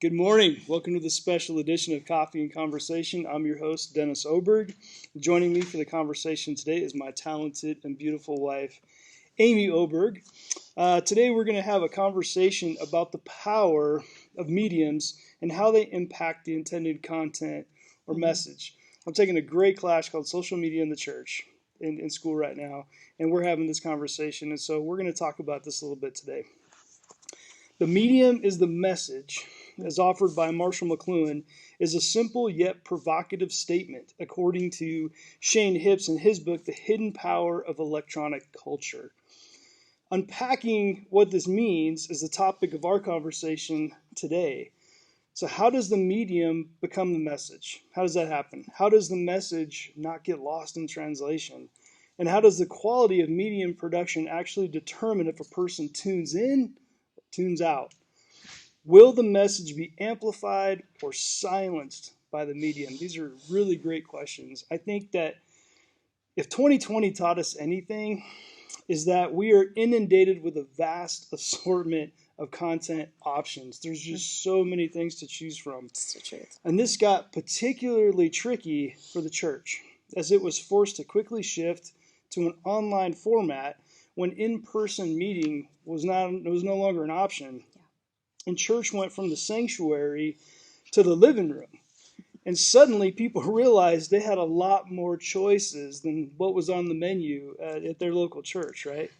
Good morning. Welcome to the special edition of Coffee and Conversation. I'm your host, Dennis Oberg. Joining me for the conversation today is my talented and beautiful wife, Amy Oberg. Today we're going to have a conversation about the power of mediums and how they impact the intended content or message. I'm taking a great class called Social Media in the Church in school right now, and we're having this conversation, and so we're going to talk about this a little bit today. The medium is the message, as offered by Marshall McLuhan, is a simple yet provocative statement, according to Shane Hipps in his book, The Hidden Power of Electronic Culture. Unpacking what this means is the topic of our conversation today. So how does the medium become the message? How does that happen? How does the message not get lost in translation? And how does the quality of medium production actually determine if a person tunes in, tunes out? Will the message be amplified or silenced by the medium? These are really great questions. I think that if 2020 taught us anything, is that we are inundated with a vast assortment of content options. There's just so many things to choose from. It's the truth. And this got particularly tricky for the church, as it was forced to quickly shift to an online format when in-person meeting was no longer an option. And church went from the sanctuary to the living room. And suddenly people realized they had a lot more choices than what was on the menu at their local church, right?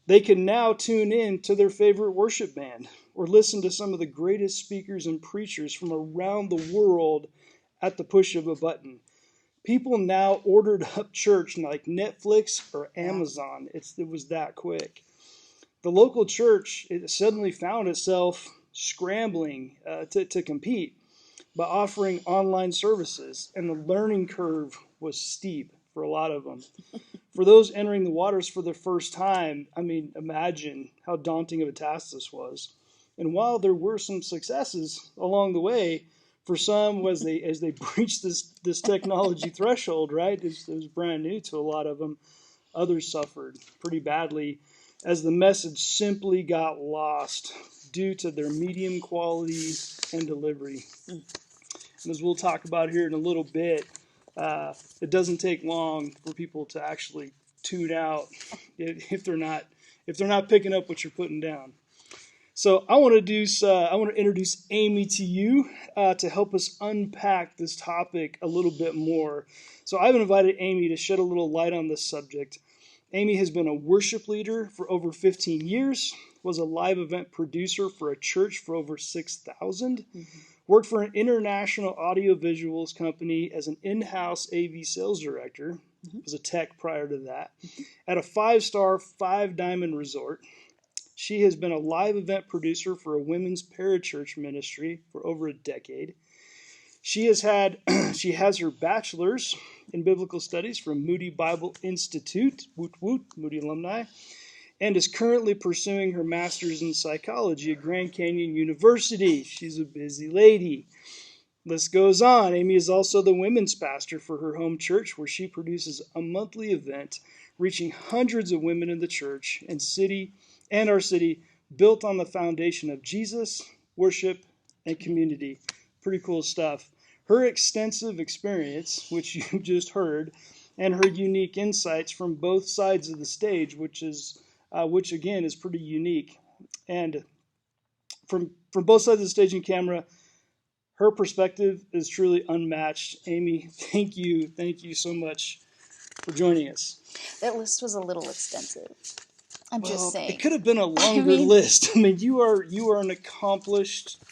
They can now tune in to their favorite worship band or listen to some of the greatest speakers and preachers from around the world at the push of a button. People now ordered up church like Netflix or Amazon. It was that quick. The local church suddenly found itself scrambling to compete by offering online services, and the learning curve was steep for a lot of them. For those entering the waters for the first time, imagine how daunting of a task this was. And while there were some successes along the way, for some, as they breached this technology threshold, right, it was brand new to a lot of them, others suffered pretty badly as the message simply got lost due to their medium quality and delivery. And as we'll talk about here in a little bit, it doesn't take long for people to actually tune out if they're not picking up what you're putting down. So I want to introduce Amy to you to help us unpack this topic a little bit more. So I've invited Amy to shed a little light on this subject. Amy has been a worship leader for over 15 years, was a live event producer for a church for over 6,000, worked for an international audiovisuals company as an in-house AV sales director, was a tech prior to that, at a 5-star, 5-diamond resort. She has been a live event producer for a women's parachurch ministry for over a decade. She has her bachelor's in biblical studies from Moody Bible Institute, woot woot, Moody alumni, and is currently pursuing her master's in psychology at Grand Canyon University. She's a busy lady. List goes on. Amy is also the women's pastor for her home church, where she produces a monthly event reaching hundreds of women in the church and our city, built on the foundation of Jesus, worship, and community. Pretty cool stuff. Her extensive experience, which you just heard, and her unique insights from both sides of the stage, which again is pretty unique. And from both sides of the stage and camera, her perspective is truly unmatched. Amy, thank you so much for joining us. That list was a little extensive. I'm just saying. It could have been a longer list. You are an accomplished,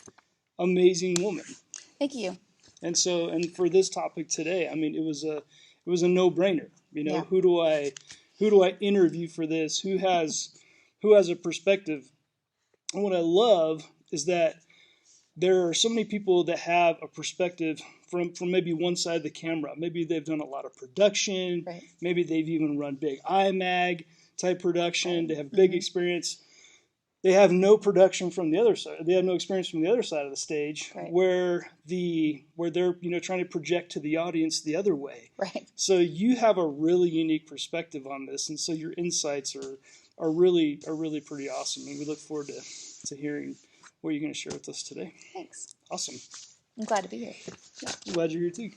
amazing woman. Thank you. And for this topic today, it was a no-brainer. Yeah. Who do I interview for this? Who has a perspective? And what I love is that there are so many people that have a perspective from maybe one side of the camera. Maybe they've done a lot of production. Right. Maybe they've even run big IMAG type production. Right. They have big experience. They have no production from the other side. They have no experience from the other side of the stage, right, where they're trying to project to the audience the other way. Right. So you have a really unique perspective on this, and so your insights are really pretty awesome, and we look forward to hearing what are you going to share with us today? Thanks. Awesome. I'm glad to be here. Yeah, I'm glad you're here too.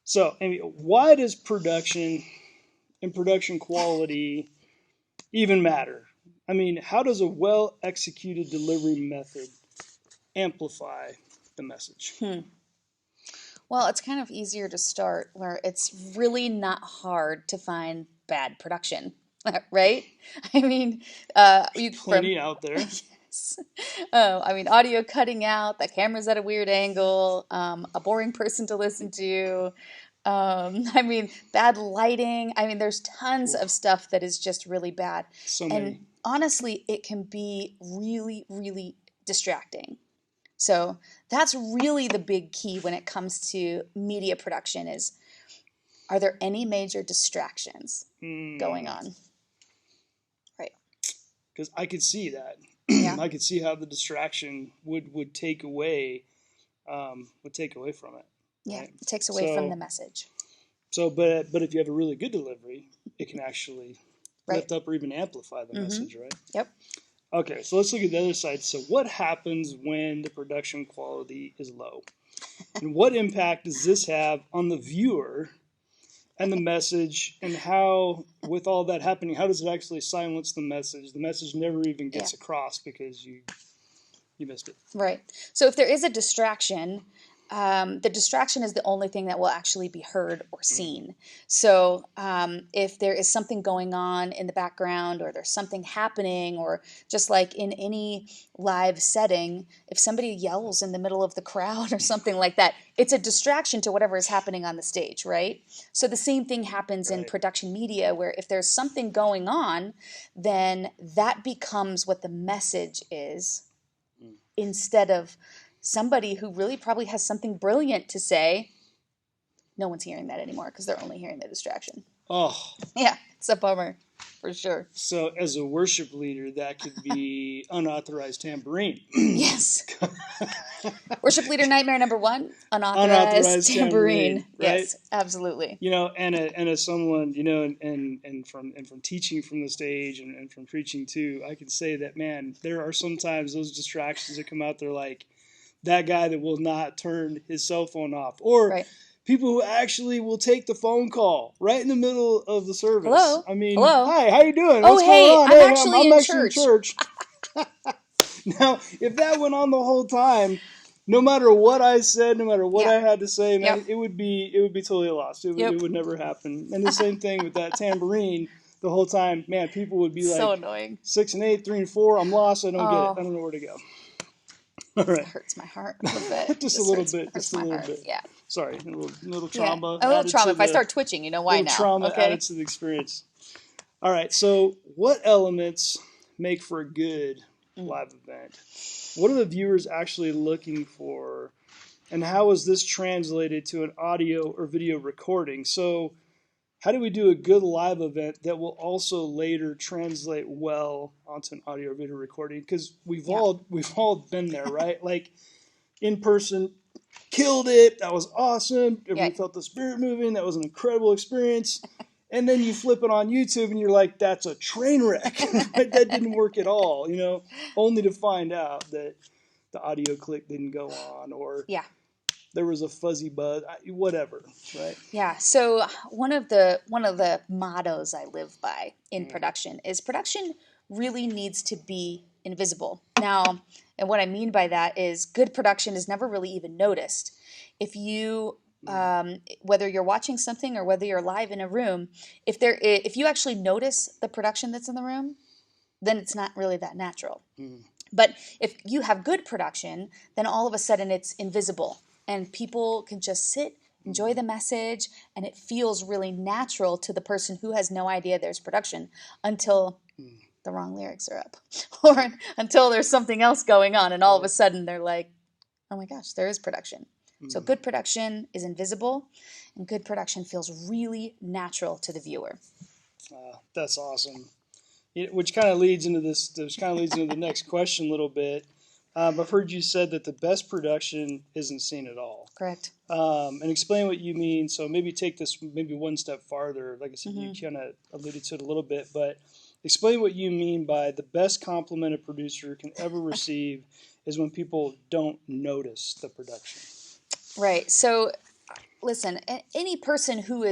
So, Amy, why does production and production quality even matter? I mean, how does a well-executed delivery method amplify the message? Well, it's kind of easier to start where it's really not hard to find bad production, right? I mean, Plenty out there. Yes. I mean, audio cutting out, the camera's at a weird angle, a boring person to listen to. I mean, bad lighting. I mean, there's tons of stuff that is just really bad. So And many. honestly, it can be really, really distracting. So that's really the big key when it comes to media production is, are there any major distractions going on? Right. Because I could see that. Yeah. I could see how the distraction would take away from it. Yeah. Right? It takes away from So- the message. So, but if you have a really good delivery, it can actually Right. lift up or even amplify the message, right? Yep. Okay, so let's look at the other side. So, what happens when the production quality is low, and what impact does this have on the viewer and the message, and how, with all that happening, how does it actually silence the message? The message never even gets across because you missed it. Right. So if there is a distraction, the distraction is the only thing that will actually be heard or seen. So if there is something going on in the background or there's something happening, or just like in any live setting, if somebody yells in the middle of the crowd or something like that, it's a distraction to whatever is happening on the stage, right? So the same thing happens in Right. production media, where if there's something going on, then that becomes what the message is, instead of somebody who really probably has something brilliant to say. No one's hearing that anymore because they're only hearing the distraction. Oh, Yeah, it's a bummer, for sure. so as a worship leader, that could be unauthorized tambourine. Yes. Worship leader nightmare number one, unauthorized Unauthorized tambourine. tambourine, right? Yes, absolutely. You know, and as someone, you know, and from teaching from the stage and from preaching too, I can say that, man, there are sometimes those distractions that come out there, like that guy that will not turn his cell phone off, or Right. people who actually will take the phone call right in the middle of the service. Hello? I mean, Hello? hi, how you doing? Oh, What's hey, going on? I'm Hey, actually in church. Now, if that went on the whole time, no matter what I said, no matter what Yeah. I had to say, man, Yep. it would be totally lost. Yep. It would never happen. And the same thing with that tambourine. The whole time, man, people would be So like annoying. 6 and 8, 3 and 4. I'm lost. I don't get Oh. it. I don't know where to go. All right, It hurts my heart a little bit. Just a little bit, Hurts just a my little heart. bit. Yeah. sorry, a little Yeah. trauma. A little added trauma. to If I the- start twitching, you know why little now. trauma Okay. added to the experience. All right, so what elements make for a good live event? What are the viewers actually looking for, and how is this translated to an audio or video recording? So how do we do a good live event that will also later translate well onto an audio or video recording? Because we've all been there, right? Like in person, killed it. That was awesome. Everybody felt the spirit moving. That was an incredible experience. And then you flip it on YouTube and you're like, that's a train wreck. That didn't work at all, you know, only to find out that the audio click didn't go on, or Yeah. there was a fuzzy buzz, whatever, right? Yeah. So one of the mottos I live by in production is production really needs to be invisible. Now, and what I mean by that is good production is never really even noticed. If you whether you're watching something or whether you're live in a room, if you actually notice the production that's in the room, then it's not really that natural. But if you have good production, then all of a sudden it's invisible and people can just sit, enjoy the message, and it feels really natural to the person who has no idea there's production until the wrong lyrics are up or until there's something else going on and all of a sudden they're like, oh my gosh, there is production. So good production is invisible and good production feels really natural to the viewer. That's awesome. Which kind of leads into the next question a little bit. I've heard you said that the best production isn't seen at all. Correct. And explain what you mean. So maybe take this maybe one step farther. Like I said, you kind of alluded to it a little bit, but Explain what you mean by the best compliment a producer can ever receive is when people don't notice the production. Right. So, listen, any person who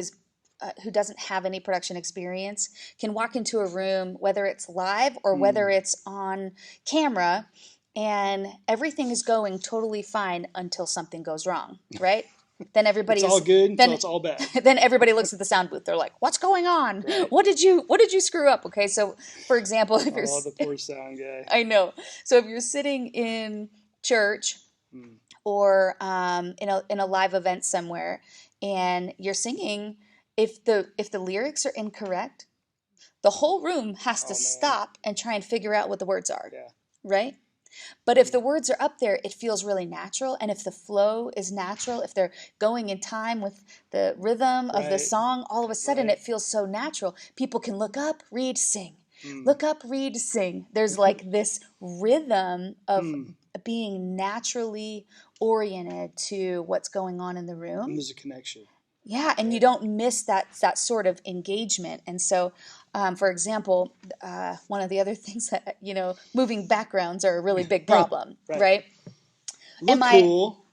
doesn't have any production experience can walk into a room, whether it's live or whether it's on camera, and everything is going totally fine until something goes wrong, right? Then everybody It's all good until then it's all bad. then everybody looks at the sound booth. They're like, "What's going on? Right. What did you screw up?" Okay, so for example, if you're Oh, the poor sound guy. I know. So if you're sitting in church or in a live event somewhere, and you're singing, if the lyrics are incorrect, the whole room has to stop and try and figure out what the words are, Yeah. right? But if the words are up there, it feels really natural. And if the flow is natural, if they're going in time with the rhythm of the Right. song, all of a sudden Right. it feels so natural. People can look up, read, sing. Look up, read, sing. There's like this rhythm of being naturally oriented to what's going on in the And room. there's a connection. Yeah, and you don't miss that sort of engagement. And so, for example, one of the other things that moving backgrounds are a really big problem, Right. right? Look cool.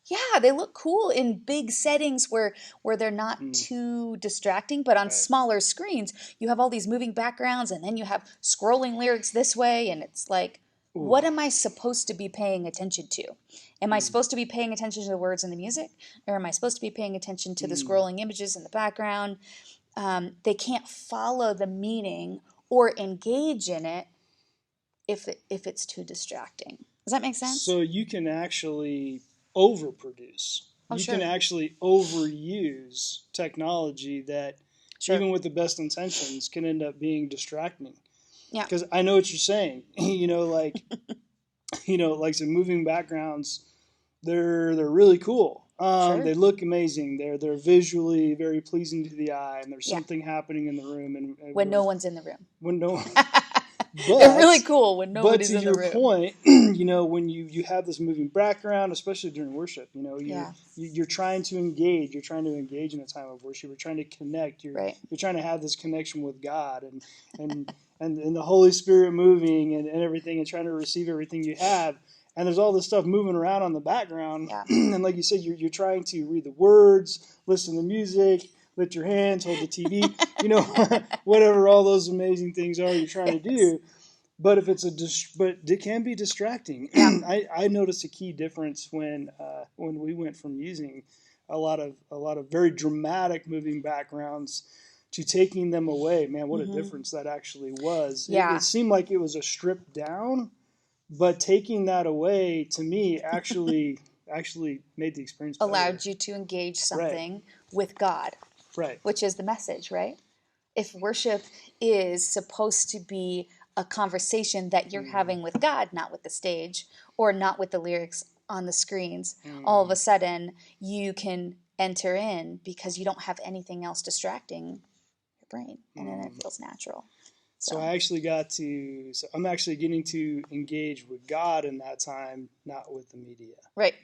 Yeah, they look cool in big settings where they're not too distracting, but on smaller screens, you have all these moving backgrounds, and then you have scrolling lyrics this way, and it's like, what am I supposed to be paying attention to? Am I supposed to be paying attention to the words in the music, or am I supposed to be paying attention to the scrolling images in the background? They can't follow the meaning or engage in it if it's too distracting. Does that make sense? So you can actually overproduce. You sure. can actually overuse technology that, Sure. even with the best intentions, can end up being distracting. Yeah. Because I know what you're saying. Like some moving backgrounds, they're really cool. Sure. They look amazing. They're visually very pleasing to the eye, and there's Yeah. something happening in the room. And When no one's in the room. when no, They're really cool when nobody's but in to the your room. point, when you have this moving background, especially during worship, you're trying to engage. You're trying to engage in a time of worship. You're trying to connect. You're trying to have this connection with God and the Holy Spirit moving and everything, and trying to receive everything you have. And there's all this stuff moving around on the background. Yeah. And like you said, you're trying to read the words, listen to music, lift your hands, hold the TV, whatever all those amazing things are you're trying to do. But if it's but it can be distracting. Yeah. I noticed a key difference when we went from using a lot of very dramatic moving backgrounds to taking them away. Man, what a difference that actually was. Yeah. It seemed like it was a stripped down, but taking that away to me actually made the experience better. Allowed you to engage something with God. Right. Which is the message, right? If worship is supposed to be a conversation that you're having with God, not with the stage or not with the lyrics on the screens, all of a sudden you can enter in because you don't have anything else distracting your brain, and then it feels natural. So I'm actually getting to engage with God in that time, not with the media. Right.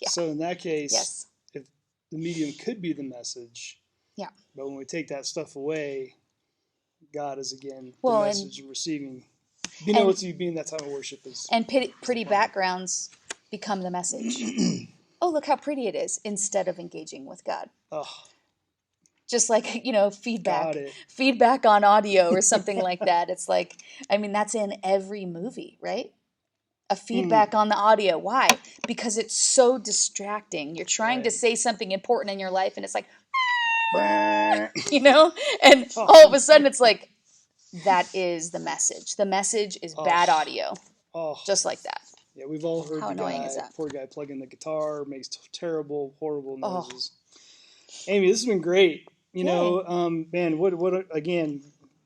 Yeah. So in that case, yes. If the medium could be the message, yeah. But when we take that stuff away, God is again the message and receiving. What you mean that time of worship is. And pretty backgrounds become the message. Oh, look how pretty it is, instead of engaging with God. Oh. Just like, feedback on audio or something like that. It's like, that's in every movie, right? A feedback on the audio. Why? Because it's so distracting. You're trying to say something important in your life, and it's like, and all of a sudden it's like, that is the message. The message is bad audio. Oh. Just like that. Yeah, we've all heard how annoying is that? Poor guy plugging the guitar, makes terrible, horrible noises. Amy, this has been great. Man, what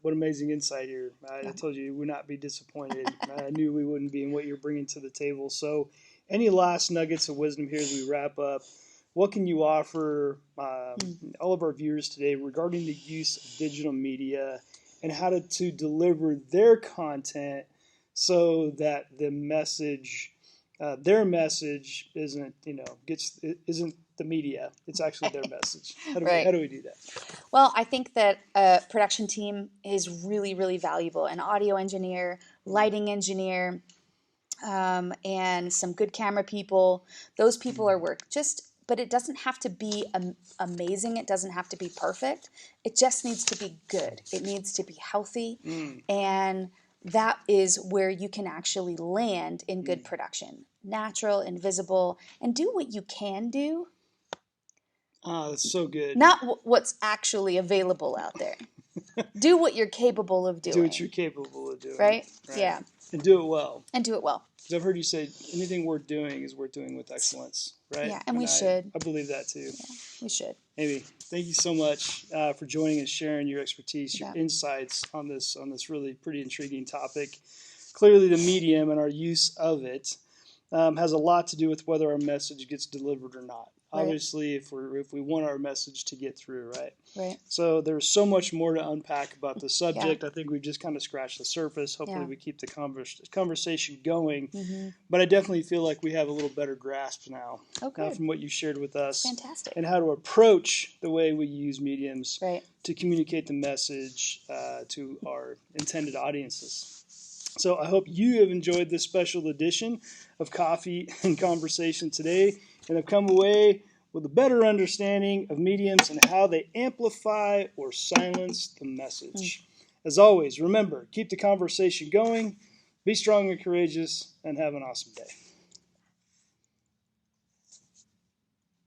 amazing insight here. I told you would not be disappointed. I knew we wouldn't be in what you're bringing to the table. So any last nuggets of wisdom here as we wrap up? What can you offer all of our viewers today regarding the use of digital media and how to deliver their content so that the message, their message isn't the media. It's actually their message. Right. How do we do that? Well, I think that a production team is really, really valuable. An audio engineer, lighting engineer, and some good camera people. Those people are work. But it doesn't have to be amazing. It doesn't have to be perfect. It just needs to be good. It needs to be healthy. And that is where you can actually land in good production. Natural, invisible, and do what you can do. That's so good. Not what's actually available out there. Do what you're capable of doing. Do what you're capable of doing. Right? Yeah. And do it well. And do it well. Because I've heard you say anything worth doing is worth doing with excellence, right? Yeah, and we should. I believe that too. Yeah, we should. Amy, thank you so much for joining and sharing your expertise, your Yeah. insights on this really pretty intriguing topic. Clearly, the medium and our use of it has a lot to do with whether our message gets delivered or not. Right. Obviously, if we want our message to get through, right? Right. So there's so much more to unpack about the subject. I think we've just kind of scratched the surface. Hopefully, we keep the conversation going. But I definitely feel like we have a little better grasp now from what you shared with us. Fantastic. And how to approach the way we use mediums Right. to communicate the message to our intended audiences. So I hope you have enjoyed this special edition of Coffee and Conversation today and have come away with a better understanding of mediums and how they amplify or silence the message. As always, remember, keep the conversation going, be strong and courageous, and have an awesome day.